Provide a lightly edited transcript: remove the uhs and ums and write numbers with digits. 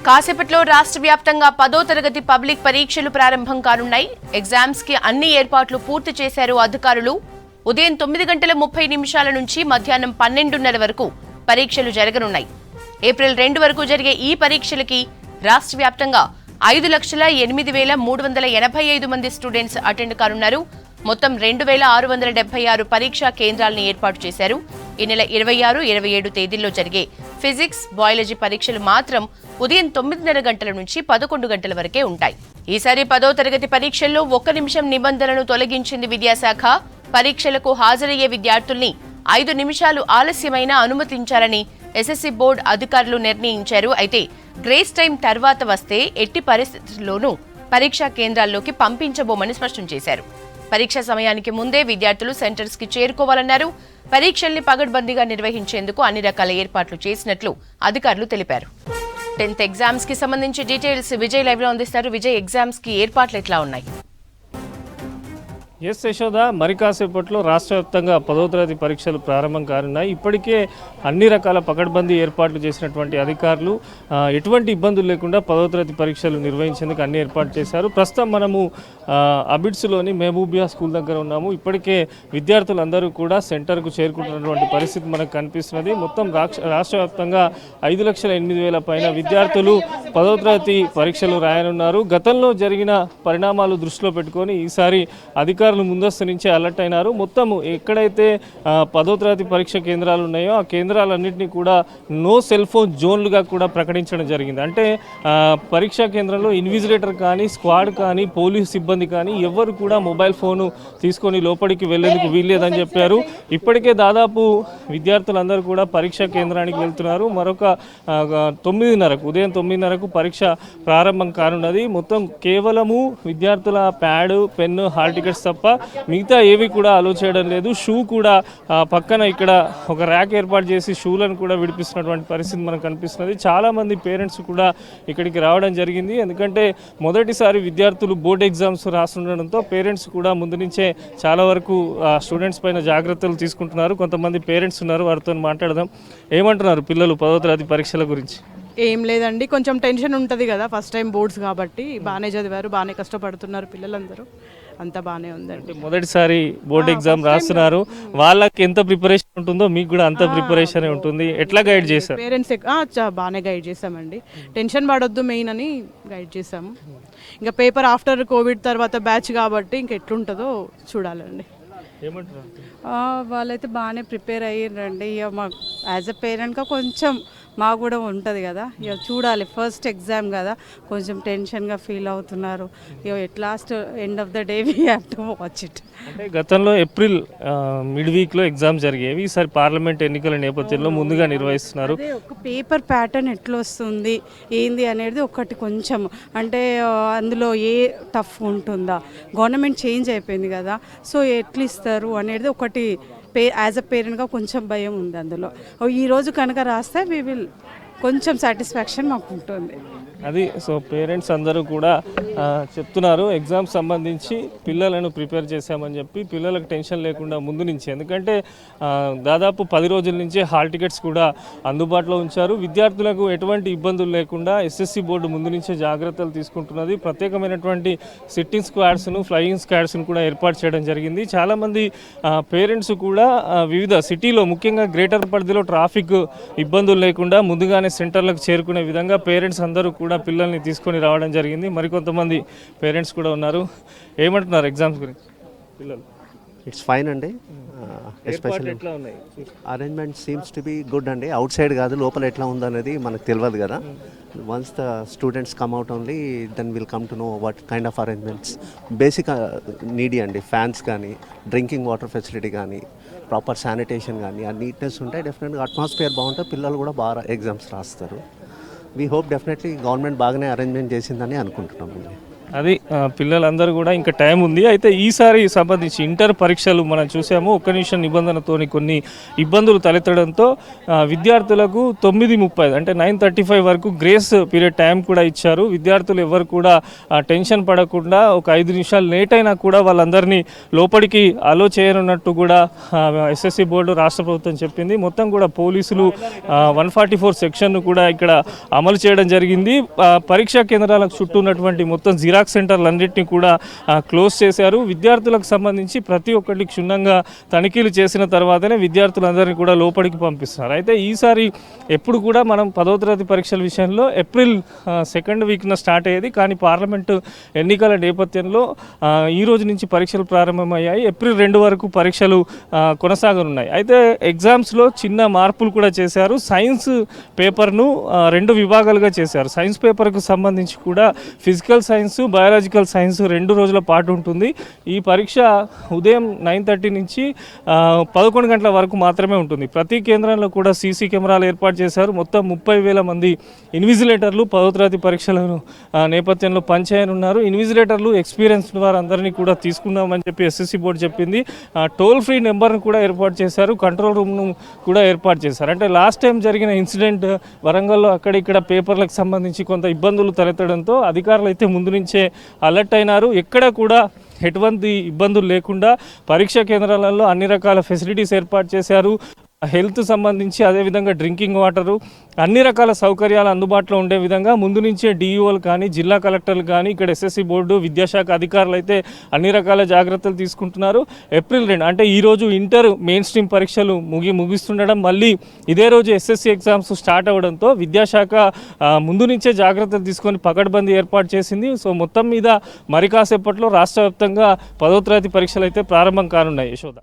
కాసేపట్లో రాష్ట్ర వ్యాప్తంగా 10వ తరగతి పబ్లిక్ పరీక్షలు ప్రారంభం కానున్నాయి. ఎగ్జామ్స్ కి అన్ని ఏర్పాట్లు పూర్తి చేశారు అధికారులు. ఉదయం 9:30 నుంచి మధ్యాహ్నం 12:30 వరకు పరీక్షలు జరగనున్నాయి. ఏప్రిల్ 2 వరకు జరిగే ఈ పరీక్షలకి రాష్ట్ర వ్యాప్తంగా 5,08,385 మంది స్టూడెంట్స్ అటెండ్ కానున్నారు. మొత్తం 2,676 పరీక్షా కేంద్రాలను ఏర్పాటు చేశారు. ఈ నెల 26, 27 తేదీల్లో జరిగే ఫిజిక్స్, బయాలజీ పరీక్షలు మాత్రం ఉదయం 9:30 నుంచి 11 గంటల వరకే ఉంటాయి. ఈసారి 10వ తరగతి పరీక్షల్లో 1 నిమిషం నిబంధనను తొలగించింది విద్యాశాఖ. పరీక్షలకు హాజరయ్యే విద్యార్థుల్ని 5 నిమిషాలు ఆలస్యమైనా అనుమతించాలని ఎస్ఎస్సీ బోర్డు అధికారులు నిర్ణయించారు. అయితే గ్రేస్ టైం తర్వాత వస్తే ఎట్టి పరిస్థితుల్లోనూ పరీక్షా కేంద్రాల్లోకి పంపించబోమని స్పష్టం చేశారు. పరీక్ష సమయానికి ముందే విద్యార్థులు సెంటర్స్ కి చేరుకోవాలన్నారు. పరీక్షల్ని పగడ్బందీగా నిర్వహించేందుకు అన్ని రకాల ఏర్పాట్లు చేసినట్లు అధికారులు తెలిపారు. 10th ఎగ్జామ్స్ కి సంబంధించి డీటెయిల్స్ విజయ్ లైవ్ లో అందిస్తారు. విజయ్, ఎగ్జామ్స్ కి ఏర్పాట్లు ఎట్లా ఉన్నాయి? ఎస్ యశోద, మరి కాసేపట్లో రాష్ట్ర వ్యాప్తంగా 10వ తరగతి పరీక్షలు ప్రారంభం కానున్నాయి. ఇప్పటికే అన్ని రకాల పకడ్బందీ ఏర్పాట్లు చేసినటువంటి అధికారులు ఎటువంటి ఇబ్బందులు లేకుండా 10వ తరగతి పరీక్షలు నిర్వహించేందుకు అన్ని ఏర్పాటు చేశారు. ప్రస్తుతం మనము అబిడ్స్లోని మహబూబియా స్కూల్ దగ్గర ఉన్నాము. ఇప్పటికే విద్యార్థులందరూ కూడా సెంటర్కు చేరుకుంటున్నటువంటి పరిస్థితి మనకు కనిపిస్తున్నది. మొత్తం రాష్ట్ర వ్యాప్తంగా 5,08,000 పైన విద్యార్థులు 10వ తరగతి పరీక్షలు రాయనున్నారు. గతంలో జరిగిన పరిణామాలు దృష్టిలో పెట్టుకొని ఈసారి అధికారులు ముందస్తు నుంచే అలర్ట్ అయినారు. మొత్తం ఎక్కడైతే 10వ తరగతి పరీక్ష కేంద్రాలు ఉన్నాయో ఆ కేంద్రాలన్నింటినీ కూడా నో సెల్ ఫోన్ జోన్లుగా కూడా ప్రకటించడం జరిగింది. అంటే పరీక్షా కేంద్రంలో ఇన్విజిలేటర్ కానీ, స్క్వాడ్ కానీ, పోలీస్ సిబ్బంది కానీ ఎవరు కూడా మొబైల్ ఫోను తీసుకొని లోపలికి వెళ్లేందుకు వీల్లేదని చెప్పారు. ఇప్పటికే దాదాపు విద్యార్థులందరూ కూడా పరీక్షా కేంద్రానికి వెళ్తున్నారు. మరొక 9:30 ఉదయం 9:30 పరీక్ష ప్రారంభం కానున్నది. మొత్తం కేవలము విద్యార్థుల ప్యాడ్, పెన్ను, హాల్ టికెట్స్ తప్ప మిగతా ఏవి కూడా అలో చేయడం లేదు. షూ కూడా పక్కన ఇక్కడ ఒక ర్యాక్ ఏర్పాటు చేసి షూలను కూడా విడిపిస్తున్నటువంటి పరిస్థితి మనకు కనిపిస్తున్నది. చాలామంది పేరెంట్స్ కూడా ఇక్కడికి రావడం జరిగింది. ఎందుకంటే మొదటిసారి విద్యార్థులు బోర్డు ఎగ్జామ్స్ రాస్తుండడంతో పేరెంట్స్ కూడా ముందు నుంచే చాలా వరకు స్టూడెంట్స్ పైన జాగ్రత్తలు తీసుకుంటున్నారు. కొంతమంది పేరెంట్స్ ఉన్నారు, వారితో మాట్లాడదాం. ఏమంటున్నారు పిల్లలు 10వ తరగతి పరీక్షల గురించి? ఏం లేదండి, కొంచెం టెన్షన్ ఉంటుంది కదా, ఫస్ట్ టైం బోర్డ్స్ కాబట్టి. బాగానే చదివారు, బాగానే కష్టపడుతున్నారు పిల్లలందరూ, అంతా బాగానే ఉందండి. మొదటిసారి బోర్డు ఎగ్జామ్ రాస్తున్నారు, వాళ్ళకి ఎంత ప్రిపరేషన్ ఉంటుందో మీకు కూడా అంత ప్రిపరేషన్ ఉంటుంది. ఎట్లా గైడ్ చేశారు? పేరెంట్స్ బాగానే గైడ్ చేసామండి. టెన్షన్ పడొద్దు మెయిన్ అని గైడ్ చేసాము. ఇంకా పేపర్ ఆఫ్టర్ కోవిడ్ తర్వాత బ్యాచ్ కాబట్టి ఇంకా ఎట్లుంటుందో చూడాలండి. వాళ్ళైతే బాగానే ప్రిపేర్ అయ్యిండ్రండి. ఇక మాకు యాజ్ అ పేరెంట్గా కొంచెం మాకు కూడా ఉంటుంది కదా, ఇక చూడాలి, ఫస్ట్ ఎగ్జామ్ కదా, కొంచెం టెన్షన్గా ఫీల్ అవుతున్నారు. ఇక at last end of the day we have to watch it. అంటే గతంలో ఏప్రిల్ మిడ్ వీక్లో ఎగ్జామ్ జరిగేవి, ఈసారి పార్లమెంట్ ఎన్నికల నేపథ్యంలో ముందుగా నిర్వహిస్తున్నారు. ఒక పేపర్ ప్యాటర్న్ ఎట్లా వస్తుంది ఏంది అనేది ఒకటి కొంచెం, అంటే అందులో ఏ టఫ్ ఉంటుందా, గవర్నమెంట్ చేంజ్ అయిపోయింది కదా, సో ఎట్లా ఇస్తారు అనేది ఒకటి యాజ్ అ పేరెంట్గా కొంచెం భయం ఉంది అందులో. ఈరోజు కనుక రాస్తే వీ విల్ కొంచెం సాటిస్ఫాక్షన్ మాకు ఉంటుంది. అది సో పేరెంట్స్ అందరూ కూడా చెప్తున్నారు ఎగ్జామ్ సంబంధించి పిల్లలను ప్రిపేర్ చేశామని చెప్పి, పిల్లలకు టెన్షన్ లేకుండా ముందు నుంచి. ఎందుకంటే దాదాపు 10 రోజుల నుంచి హాల్ టికెట్స్ కూడా అందుబాటులో ఉంచారు. విద్యార్థులకు ఎటువంటి ఇబ్బందులు లేకుండా ఎస్ఎస్సి బోర్డు ముందు నుంచే జాగ్రత్తలు తీసుకుంటున్నది. ప్రత్యేకమైనటువంటి సిట్టింగ్ స్క్వాడ్స్ను, ఫ్లయింగ్ స్క్వాడ్స్ను కూడా ఏర్పాటు చేయడం జరిగింది. చాలామంది పేరెంట్స్ కూడా వివిధ సిటీలో, ముఖ్యంగా గ్రేటర్ పరిధిలో ట్రాఫిక్ ఇబ్బందులు లేకుండా ముందుగానే సెంటర్లకు చేరుకునే విధంగా పేరెంట్స్ అందరూ కూడా పిల్లల్ని తీసుకొని రావడం జరిగింది. మరికొంతమంది పేరెంట్స్ కూడా ఉన్నారు. ఏమంటున్నారు ఎగ్జామ్స్ గురించి పిల్లలు? ఇట్స్ ఫైన్ అండి. Especially arrangement seems to be good అండి. అవుట్ సైడ్ కాదు, లోపల ఎట్లా ఉందనేది మనకు తెలియదు కదా. Once the students come out only then will come to know what kind of arrangements. Basic needy అండి, ఫ్యాన్స్ కానీ, డ్రింకింగ్ వాటర్ ఫెసిలిటీ కానీ, ప్రాపర్ శానిటేషన్ కానీ, ఆ నీట్నెస్ ఉంటే డెఫినెట్గా అట్మాస్ఫియర్ బాగుంటే పిల్లలు కూడా బాగా ఎగ్జామ్స్ రాస్తారు. వీ హోప్ డెఫినెట్లీ గవర్నమెంట్ బాగానే అరేంజ్మెంట్ చేసిందని అనుకుంటున్నాం. అది పిల్లలందరూ కూడా ఇంకా టైం ఉంది. అయితే ఈసారి సంబంధించి ఇంటర్ పరీక్షలు మనం చూసాము, ఒక్క నిమిషం నిబంధనతోని కొన్ని ఇబ్బందులు తలెత్తడంతో విద్యార్థులకు 9:30 అంటే 9:35 వరకు గ్రేస్ పీరియడ్ టైం కూడా ఇచ్చారు. విద్యార్థులు ఎవరు కూడా టెన్షన్ పడకుండా ఒక 5 నిమిషాలు లేట్ అయినా కూడా వాళ్ళందరినీ లోపలికి అలో చేయనున్నట్టు కూడా ఎస్ఎస్సి బోర్డు రాష్ట్ర ప్రభుత్వం చెప్పింది. మొత్తం కూడా పోలీసులు 144 సెక్షన్ను కూడా ఇక్కడ అమలు చేయడం జరిగింది. పరీక్షా కేంద్రాలకు చుట్టూ ఉన్నటువంటి మొత్తం జిరాక్స్ సెంటర్లన్నింటినీ కూడా క్లోజ్ చేశారు. విద్యార్థులకు సంబంధించి ప్రతి ఒక్కటి క్షుణ్ణంగా తనిఖీలు చేసిన తర్వాతనే విద్యార్థులందరినీ కూడా లోపలికి పంపిస్తున్నారు. అయితే ఈసారి ఎప్పుడు కూడా మనం 10వ తరగతి పరీక్షల విషయంలో ఏప్రిల్ 2nd వీక్న స్టార్ట్ అయ్యేది. కానీ పార్లమెంటు ఎన్నికల నేపథ్యంలో ఈ రోజు నుంచి పరీక్షలు ప్రారంభమయ్యాయి. ఏప్రిల్ 2 వరకు పరీక్షలు కొనసాగనున్నాయి. అయితే ఎగ్జామ్స్లో చిన్న మార్పులు కూడా చేశారు. సైన్స్ పేపర్ను 2 విభాగాలుగా చేశారు. సైన్స్ పేపర్కు సంబంధించి కూడా ఫిజికల్ సైన్స్, బయాలజికల్ సైన్స్ 2 రోజుల పాటు ఉంటుంది. ఈ పరీక్ష ఉదయం 9:30 నుంచి 11 గంటల వరకు మాత్రమే ఉంటుంది. ప్రతి కేంద్రంలో కూడా సీసీ కెమెరాలు ఏర్పాటు చేశారు. మొత్తం 30,000 మంది ఇన్విజిలేటర్లు 10వ తరగతి పరీక్షలను నేపథ్యంలో పనిచేయనున్నారు. ఇన్విజిలేటర్లు ఎక్స్పీరియన్స్ వారందరినీ కూడా తీసుకున్నామని చెప్పి ఎస్ఎస్సి బోర్డు చెప్పింది. టోల్ ఫ్రీ నెంబర్ను కూడా ఏర్పాటు చేశారు. కంట్రోల్ రూమ్ను కూడా ఏర్పాటు చేశారు. అంటే లాస్ట్ టైం జరిగిన ఇన్సిడెంట్ వరంగల్లో అక్కడిక్కడ పేపర్లకు సంబంధించి కొంత ఇబ్బందులు తలెత్తడంతో అధికారులు అయితే ముందు నుంచే అలర్ట్ అయినారు. ఎక్కడ కూడా ఎటువంటి ఇబ్బందులు లేకుండా పరీక్షా కేంద్రాలలో అన్ని రకాల ఫెసిలిటీస్ ఏర్పాటు చేశారు. హెల్త్ సంబంధించి అదేవిధంగా డ్రింకింగ్ వాటరు అన్ని రకాల సౌకర్యాలు అందుబాటులో ఉండే విధంగా ముందు నుంచే డిఈఓలు కానీ జిల్లా కలెక్టర్లు కానీ ఇక్కడ ఎస్ఎస్సి బోర్డు విద్యాశాఖ అధికారులు అయితే అన్ని రకాల జాగ్రత్తలు తీసుకుంటున్నారు. ఏప్రిల్ 2 అంటే ఈరోజు ఇంటర్ మెయిన్ స్ట్రీమ్ పరీక్షలు ముగిస్తుండడం, మళ్ళీ ఇదే రోజు ఎస్ఎస్సి ఎగ్జామ్స్ స్టార్ట్ అవ్వడంతో విద్యాశాఖ ముందు నుంచే జాగ్రత్తలు తీసుకొని పకడ్బందీ ఏర్పాటు చేసింది. సో మొత్తం మీద మరి కాసేపట్లో రాష్ట్ర వ్యాప్తంగా 10వ తరగతి పరీక్షలు అయితే ప్రారంభం కానున్నాయి. యశోద.